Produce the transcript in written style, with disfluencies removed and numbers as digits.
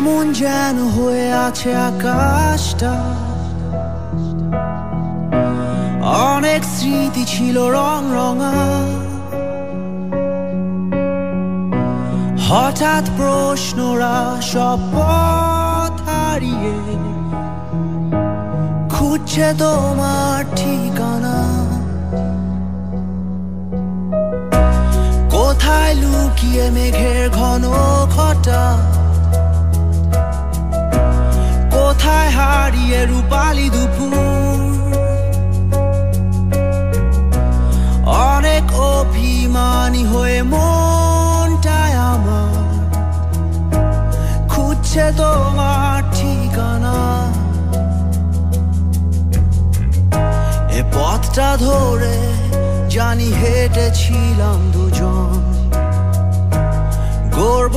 কেমন যেন হয়ে আছে আকাশটা, অনেক স্মৃতি ছিল রং রঙা, হঠাৎ প্রশ্নরা সব পথ হারিয়ে খুঁজছে তোমার ঠিকানা। কোথায় লুকিয়ে মেঘের ঘন ঘটা, কোথায় হারিয়ে রূপালি দুপুর, অনেক অভিমানী হয়ে মনটায় আমার খুঁজছে তোমার ঠিকানা। এ পথটা ধরে জানি হেঁটেছিলাম দুজন, গর্ব